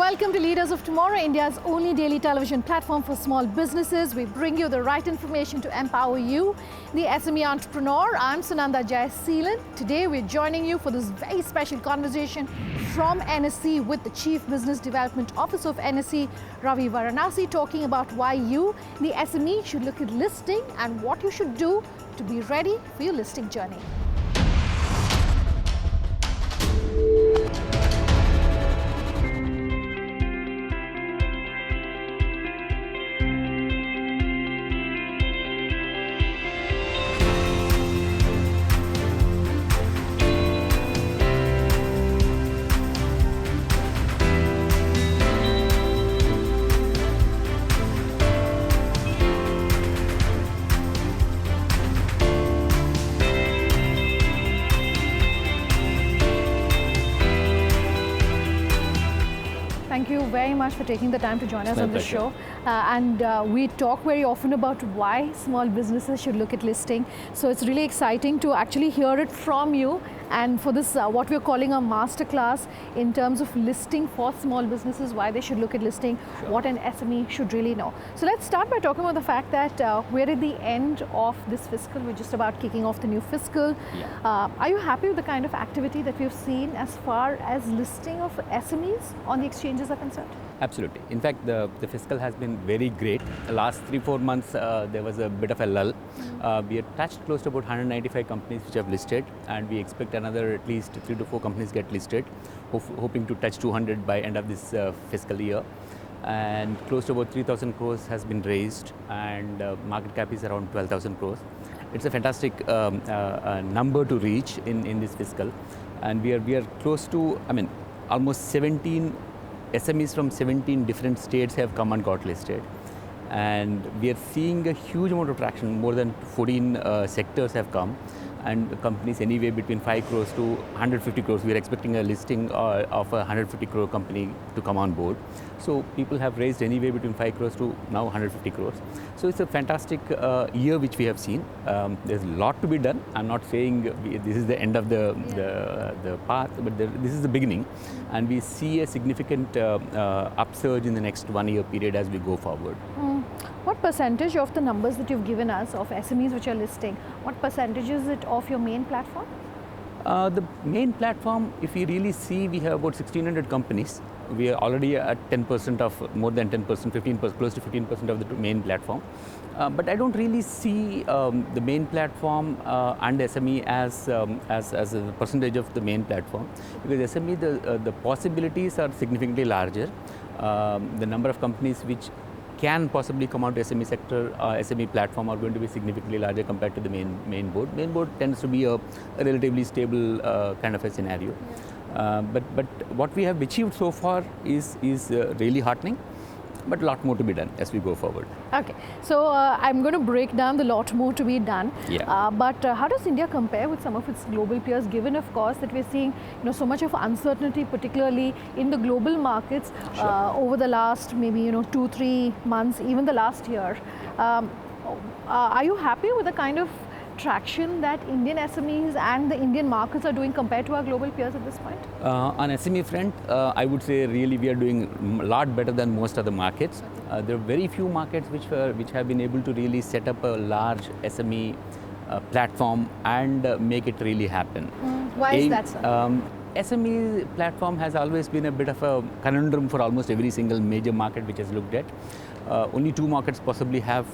Welcome to Leaders of Tomorrow, India's only daily television platform for small businesses. We bring you the right information to empower you, the SME entrepreneur. I'm Sunanda Jayaseelan. Today we're joining you for this very special conversation from NSE with the Chief Business Development Officer of NSE, Ravi Varanasi, talking about why you, the SME, should look at listing and what you should do to be ready for your listing journey. Thank you very much for taking the time to join us on the show. We talk very often about why small businesses should look at listing. So it's really exciting to actually hear it from you. And for this, what we're calling a masterclass in terms of listing for small businesses, why they should look at listing, what an SME should really know. So let's start by talking about the fact that we're at the end of this fiscal. We're just about kicking off the new fiscal. Yeah. Are you happy with the kind of activity that we've seen as far as listing of SMEs on the exchanges are concerned? Absolutely. In fact, the fiscal has been very great. The last 3-4 months, there was a bit of a lull. We had touched close to about 195 companies which have listed, and we expect another at least 3 to 4 companies get listed, hoping to touch 200 by end of this fiscal year. And close to about 3,000 crores has been raised, and market cap is around 12,000 crores. It's a fantastic number to reach in this fiscal, and we are close to, almost 17 SMEs from 17 different states have come and got listed, and we are seeing a huge amount of traction. More than 14 sectors have come, and companies anywhere between 5 crores to 150 crores. We are expecting a listing of a 150 crore company to come on board. So people have raised anywhere between 5 crores to now 150 crores. So it's a fantastic year which we have seen. There's a lot to be done. I'm not saying this is the end of the path, but this is the beginning, and we see a significant upsurge in the next 1 year period as we go forward. What percentage of the numbers that you've given us of SMEs which are listing, what percentage is it of your main platform? The main platform, if you really see, we have about 1,600 companies. We are already at 10% of, more than 10%, 15%, close to 15% of the main platform. But I don't really see the main platform and SME as a percentage of the main platform, because SME, the possibilities are significantly larger. The number of companies which can possibly come out to SME sector, SME platform are going to be significantly larger compared to the main board. Main board tends to be a relatively stable kind of a scenario. But what we have achieved so far is really heartening, but a lot more to be done as we go forward. Okay, so I'm going to break down the lot more to be done. Yeah. But how does India compare with some of its global peers, given of course that we're seeing so much of uncertainty, particularly in the global markets over the last maybe 2-3 months, even the last year. Are you happy with the kind of traction that Indian SMEs and the Indian markets are doing compared to our global peers at this point? On SME front, I would say really we are doing a lot better than most of the markets. There are very few markets which have been able to really set up a large SME platform and make it really happen. Why is that, sir? SME platform has always been a bit of a conundrum for almost every single major market which has looked at. Only 2 markets possibly have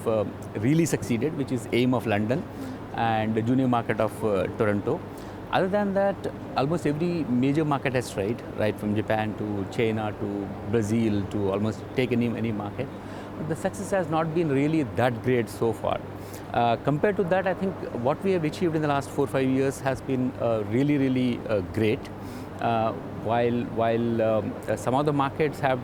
really succeeded, which is AIM of London and the junior market of Toronto. Other than that, almost every major market has tried, right from Japan to China to Brazil to almost take any market. But the success has not been really that great so far. Compared to that, I think what we have achieved in the last 4-5 years has been really great. While some of the markets have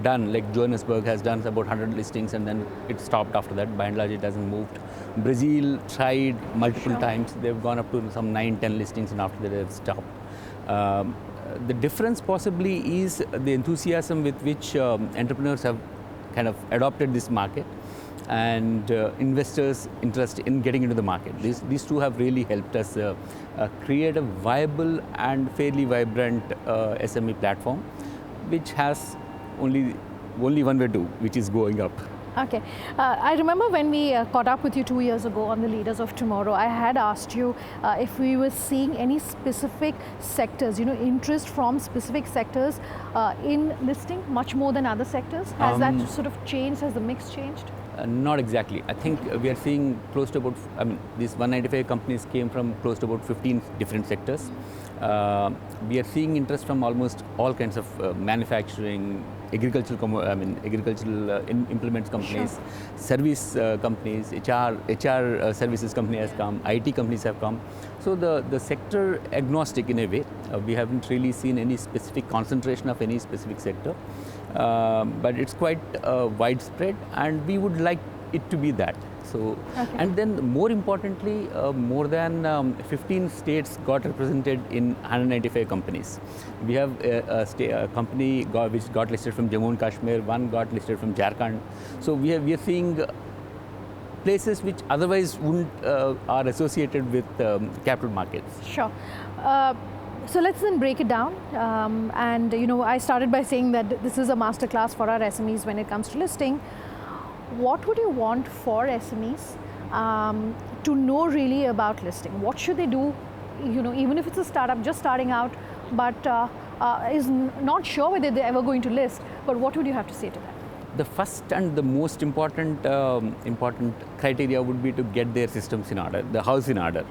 done, like Johannesburg has done about 100 listings and then it stopped after that. By and large, it hasn't moved. Brazil tried multiple times. They've gone up to some 9-10 listings, and after that they've stopped. The difference possibly is the enthusiasm with which entrepreneurs have kind of adopted this market, and investors' interest in getting into the market. These two have really helped us create a viable and fairly vibrant SME platform, which has only one way to, which is going up. Okay. I remember when we caught up with you 2 years ago on the Leaders of Tomorrow, I had asked you if we were seeing any specific sectors, interest from specific sectors in listing much more than other sectors. Has that sort of changed? Has the mix changed? Not exactly. I think we are seeing close to about, these 195 companies came from close to about 15 different sectors. We are seeing interest from almost all kinds of manufacturing, agricultural implements companies, Sure. service companies, HR services company has come, IT companies have come. So the sector agnostic in a way. We haven't really seen any specific concentration of any specific sector, but it's quite widespread, and we would like it to be that. So, Okay. and then more importantly, more than 15 states got represented in 195 companies. We have a company which got listed from Jammu and Kashmir, one got listed from Jharkhand. So we are seeing places which otherwise wouldn't are associated with capital markets. Sure. So let's then break it down. And I started by saying that this is a masterclass for our SMEs when it comes to listing. What would you want for SMEs to know really about listing? What should they do? Even if it's a startup just starting out, but is not sure whether they're ever going to list. But what would you have to say to them? The first and the most important criteria would be to get their systems in order, the house in order.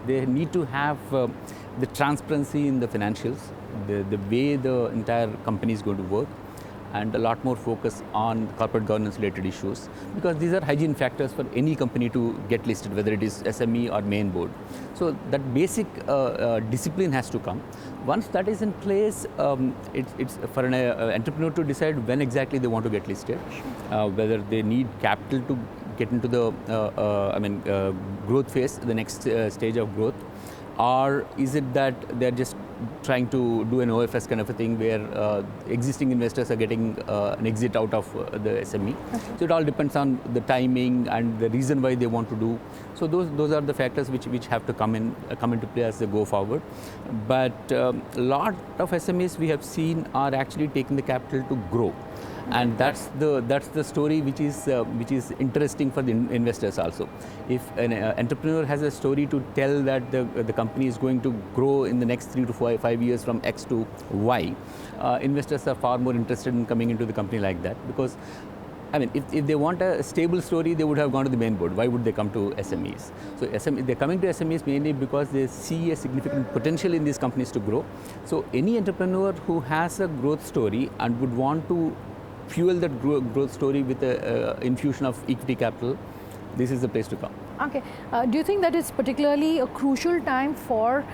They need to have the transparency in the financials, the way the entire company is going to work, and a lot more focus on corporate governance related issues, because these are hygiene factors for any company to get listed, whether it is SME or main board. So that basic discipline has to come. Once that is in place, it's for an entrepreneur to decide when exactly they want to get listed, whether they need capital to get into the growth phase, the next stage of growth, or is it that they're just trying to do an OFS kind of a thing where existing investors are getting an exit out of the SME. Okay. So it all depends on the timing and the reason why they want to do. So those are the factors which have to come into play as they go forward. But a lot of SMEs we have seen are actually taking the capital to grow. And that's the story which is interesting for the investors also. If an entrepreneur has a story to tell that the company is going to grow in the next 3 to 5 years from X to Y, investors are far more interested in coming into the company like that, because if they want a stable story, they would have gone to the main board. Why would they come to SMEs? So they're coming to SMEs mainly because they see a significant potential in these companies to grow. So any entrepreneur who has a growth story and would want to fuel that growth story with an infusion of equity capital, this is the place to come. Okay. Do you think that it's particularly a crucial time for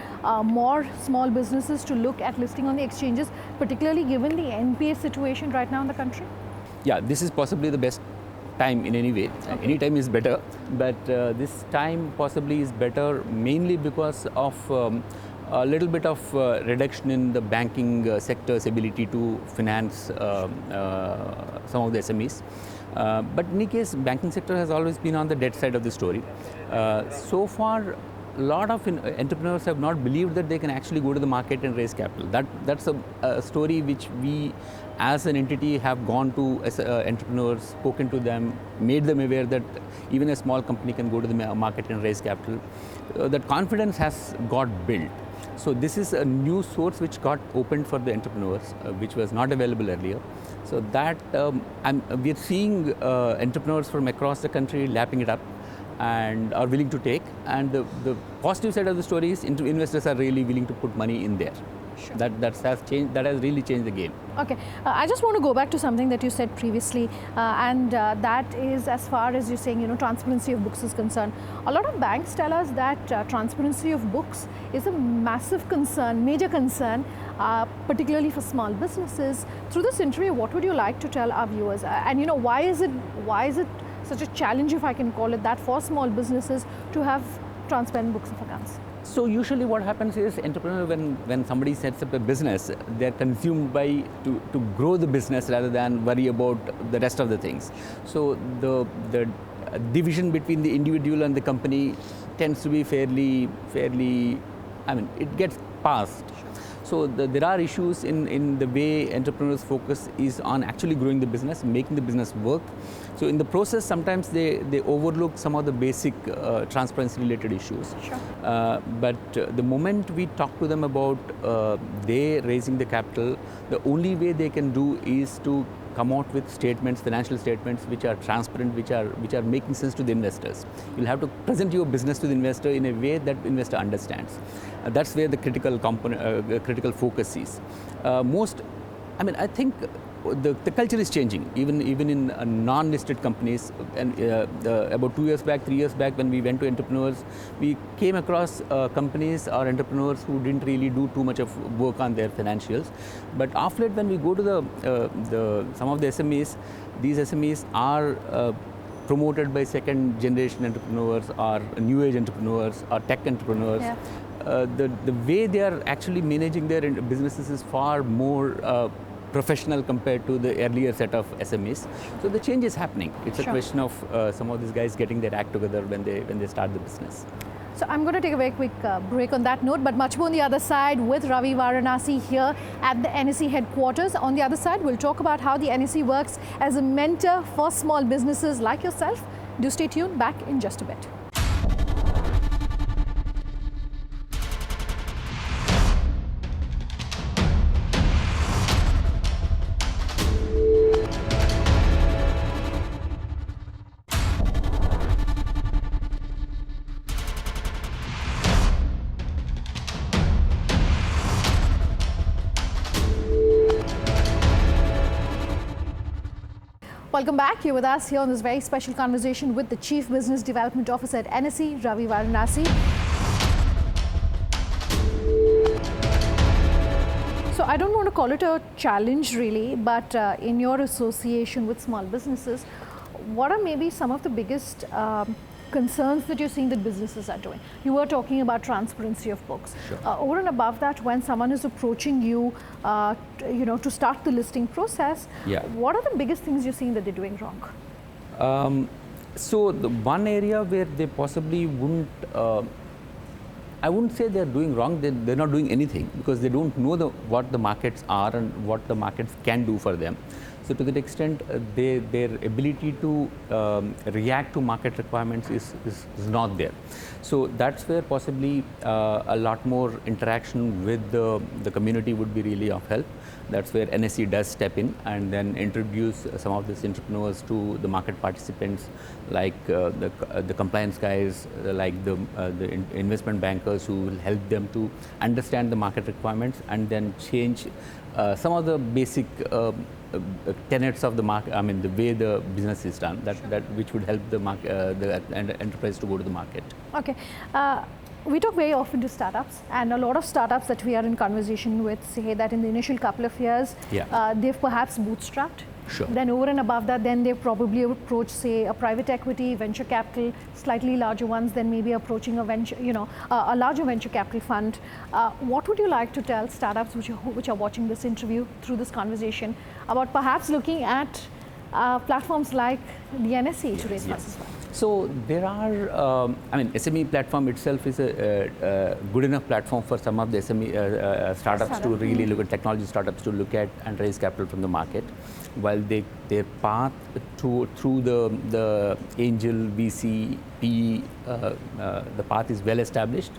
more small businesses to look at listing on the exchanges, particularly given the NPA situation right now in the country? Yeah, this is possibly the best time in any way. Okay. Any time is better, but this time possibly is better mainly because of a little bit of reduction in the banking sector's ability to finance some of the SMEs. But in any case, banking sector has always been on the debt side of the story. So far, a lot of entrepreneurs have not believed that they can actually go to the market and raise capital. That's a story which we as an entity have gone to as entrepreneurs, spoken to them, made them aware that even a small company can go to the market and raise capital. That confidence has got built. So this is a new source which got opened for the entrepreneurs, which was not available earlier. So that we're seeing entrepreneurs from across the country lapping it up and are willing to take. And the positive side of the story is investors are really willing to put money in there. Sure. That has really changed the game. Okay, I just want to go back to something that you said previously, and that is as far as you're saying, transparency of books is concerned. A lot of banks tell us that transparency of books is a massive concern, major concern, particularly for small businesses. Through this interview, what would you like to tell our viewers? And why is it such a challenge, if I can call it that, for small businesses to have transparent books of accounts? So usually what happens is entrepreneur, when somebody sets up a business, they're consumed by to grow the business rather than worry about the rest of the things. So the division between the individual and the company tends to be fairly, it gets passed. So there are issues in the way entrepreneurs focus is on actually growing the business, making the business work. So in the process, sometimes they overlook some of the basic transparency related issues. Sure. But the moment we talk to them about they raising the capital, the only way they can do is to come out with statements, financial statements, which are transparent, which are making sense to the investors. You'll have to present your business to the investor in a way that the investor understands. That's where the critical component, critical focus is. I think the culture is changing, even in non-listed companies. And about 2 years back, 3 years back, when we went to entrepreneurs, we came across companies or entrepreneurs who didn't really do too much of work on their financials. But after that, when we go to some of the SMEs, these SMEs are promoted by second generation entrepreneurs or new age entrepreneurs or tech entrepreneurs. Yeah. The way they are actually managing their businesses is far more professional compared to the earlier set of SMEs. So the change is happening. It's a question of some of these guys getting their act together when they start the business. So I'm going to take a very quick break on that note, but much more on the other side with Ravi Varanasi here at the NSE headquarters. On the other side, we'll talk about how the NSE works as a mentor for small businesses like yourself. Do stay tuned, back in just a bit. Welcome back. You're with us here on this very special conversation with the Chief Business Development Officer at NSE, Ravi Varanasi. So I don't want to call it a challenge really, but in your association with small businesses, what are maybe some of the biggest concerns that you're seeing that businesses are doing? You were talking about transparency of books. Sure. Over and above that, when someone is approaching you, to start the listing process, what are the biggest things you're seeing that they're doing wrong? So the one area where they possibly wouldn't, I wouldn't say they're doing wrong, they're not doing anything because they don't know what the markets are and what the markets can do for them. So to that extent, their ability to react to market requirements is not there. So that's where possibly a lot more interaction with the community would be really of help. That's where NSE does step in and then introduce some of these entrepreneurs to the market participants, like the compliance guys, like the investment bankers who will help them to understand the market requirements and then change some of the basic tenets of the market. I mean, the way the business is done, that which would help the market, the enterprise to go to the market. Okay. We talk very often to startups, and a lot of startups that we are in conversation with say that in the initial couple of years, they've perhaps bootstrapped. Sure. Then over and above that, then they probably approach, say, a private equity, venture capital, slightly larger ones, then maybe approaching a venture, a larger venture capital fund. What would you like to tell startups which are watching this interview through this conversation about perhaps looking at platforms like the NSE to raise funds as well? So there are, SME platform itself is a good enough platform for some of the SME startups to really look at, technology startups to look at and raise capital from the market, while their path through the angel, VC, PE, the path is well established.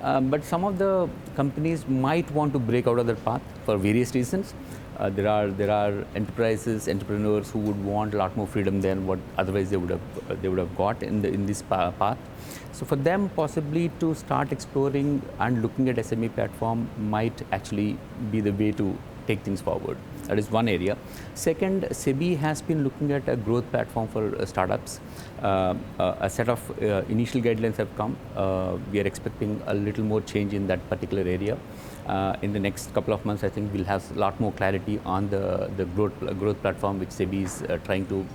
But some of the companies might want to break out of that path for various reasons. There are entrepreneurs who would want a lot more freedom than what otherwise they would have got in this path. So for them, possibly to start exploring and looking at SME platform might actually be the way to take things forward. That is one area. Second, SEBI has been looking at a growth platform for startups. A set of initial guidelines have come. We are expecting a little more change in that particular area. In the next couple of months, I think we'll have a lot more clarity on the growth platform which SEBI is trying to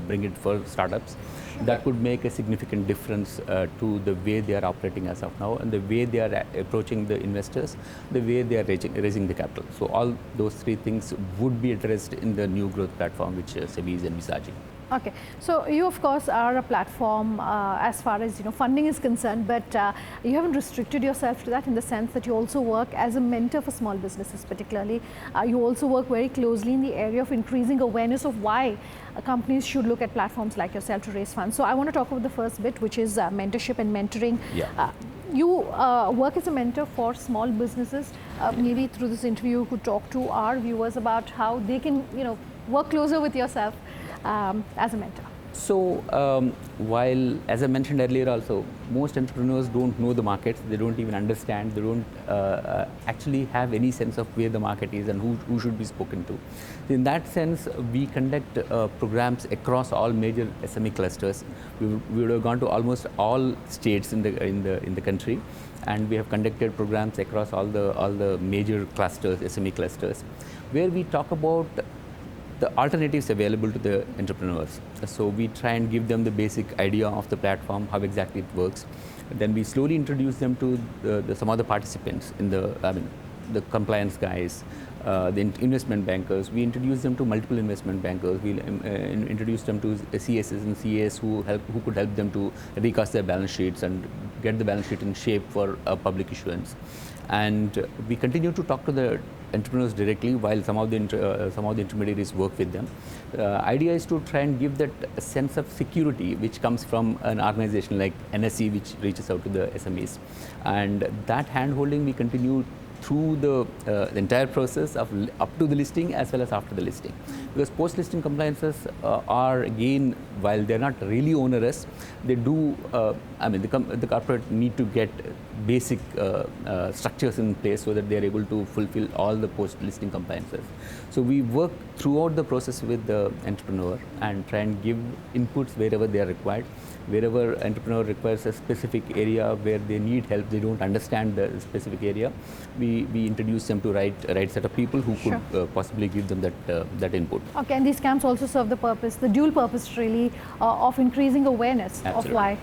bring it for startups. That would make a significant difference to the way they are operating as of now and the way they are approaching the investors, the way they are raising the capital. So all those three things would be addressed in the new growth platform which SEBI is envisaging. Okay, so you of course are a platform as far as funding is concerned, but you haven't restricted yourself to that in the sense that you also work as a mentor for small businesses particularly. You also work very closely in the area of increasing awareness of why companies should look at platforms like yourself to raise funds. So I want to talk about the first bit, which is mentorship and mentoring. Yeah. You work as a mentor for small businesses. Maybe through this interview you could talk to our viewers about how they can work closer with yourself as a mentor. So while, as I mentioned earlier also, most entrepreneurs don't know the markets, they don't even understand, they don't actually have any sense of where the market is and who should be spoken to. In that sense, we conduct programs across all major SME clusters. We would have gone to almost all states in the country, and we have conducted programs across all the major clusters, SME clusters, where we talk about the alternatives available to the entrepreneurs. So we try and give them the basic idea of the platform, how exactly it works. Then we slowly introduce them to some other participants in the compliance guys, the investment bankers. We introduce them to multiple investment bankers. We introduce them to CSs and CAs who could help them to recast their balance sheets and get the balance sheet in shape for public issuance. And we continue to talk to the entrepreneurs directly while some of the intermediaries work with them. Idea is to try and give that sense of security which comes from an organization like NSE, which reaches out to the SMEs. And that hand-holding we continue through the entire process of up to the listing as well as after the listing. Because post-listing compliances are, again, while they're not really onerous, they do, the corporate need to get basic structures in place so that they're able to fulfill all the post-listing compliances. So we work throughout the process with the entrepreneur and try and give inputs wherever they are required. Wherever entrepreneur requires a specific area where they need help, they don't understand the specific area, we introduce them to right set of people who could possibly give them that input. Okay, and these camps also serve the purpose, the dual purpose really, of increasing awareness of why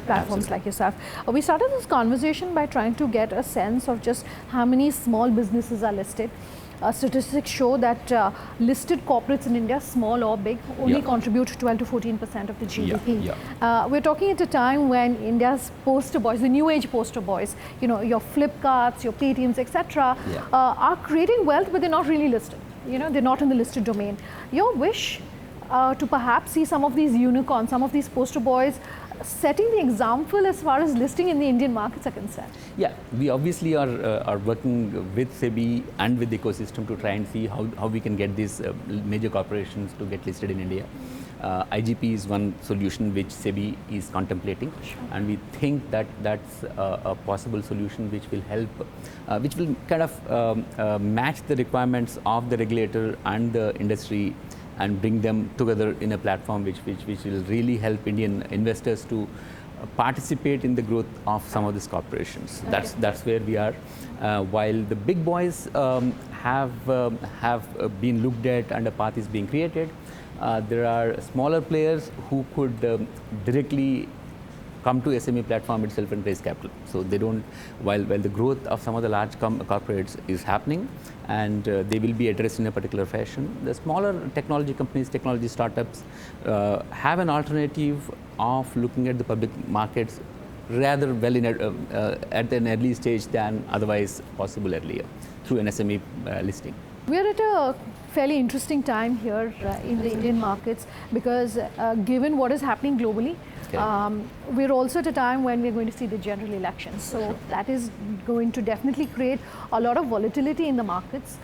platforms like yourself. We started this conversation by trying to get a sense of just how many small businesses are listed. Statistics show that listed corporates in India, small or big, only contribute 12 to 14% of the GDP. We're talking at a time when India's poster boys, the new age poster boys, your Flipkarts, your Paytms, etc., are creating wealth, but they're not really listed. They're not in the listed domain. Your wish to perhaps see some of these unicorns, some of these poster boys setting the example as far as listing in the Indian markets are concerned? Yeah, we obviously are working with SEBI and with the ecosystem to try and see how we can get these major corporations to get listed in India. IGP is one solution which SEBI is contemplating, and we think that that's a possible solution which will help, which will kind of match the requirements of the regulator and the industry and bring them together in a platform which will really help Indian investors to participate in the growth of some of these corporations. Okay. That's where we are. While the big boys have been looked at and a path is being created, there are smaller players who could directly come to SME platform itself and raise capital. So they don't, while the growth of some of the large corporates is happening and they will be addressed in a particular fashion, the smaller technology companies, technology startups have an alternative of looking at the public markets rather well at an early stage than otherwise possible earlier through an SME listing. We're at a fairly interesting time here in the Indian markets because given what is happening globally, we're also at a time when we're going to see the general elections. So that is going to definitely create a lot of volatility in the markets.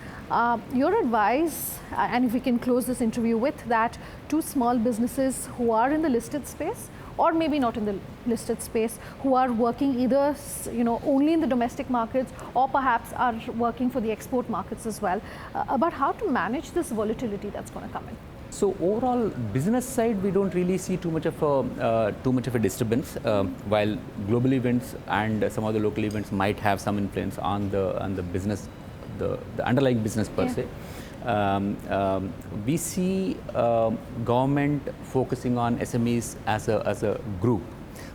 Your advice, and if we can close this interview with that, to small businesses who are in the listed space or maybe not in the listed space, who are working either only in the domestic markets or perhaps are working for the export markets as well, about how to manage this volatility that's going to come in. So overall, business side, we don't really see too much of a disturbance. While global events and some of the local events might have some influence on the business, the underlying business per se. We see government focusing on SMEs as a group.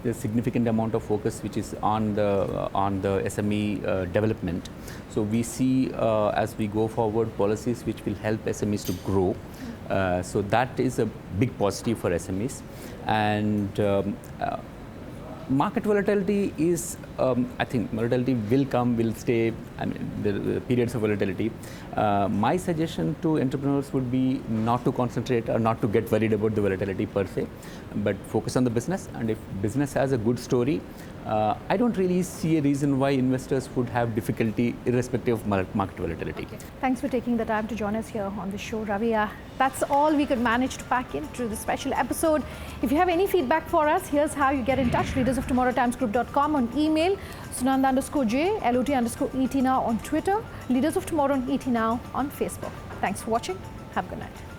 There's a significant amount of focus which is on the SME development. So we see as we go forward policies which will help SMEs to grow. So that is a big positive for SMEs. And market volatility is, I think volatility will come, will stay, I mean, the periods of volatility. My suggestion to entrepreneurs would be not to concentrate or not to get worried about the volatility per se, but focus on the business. And if business has a good story, I don't really see a reason why investors would have difficulty irrespective of market volatility. Okay. Thanks for taking the time to join us here on the show, Ravi. That's all we could manage to pack into the special episode. If you have any feedback for us, here's how you get in touch. leadersoftomorrowtimesgroup.com on email, Sunanda_J, LOT_ET now on Twitter, Leaders of Tomorrow on ET now on Facebook. Thanks for watching. Have a good night.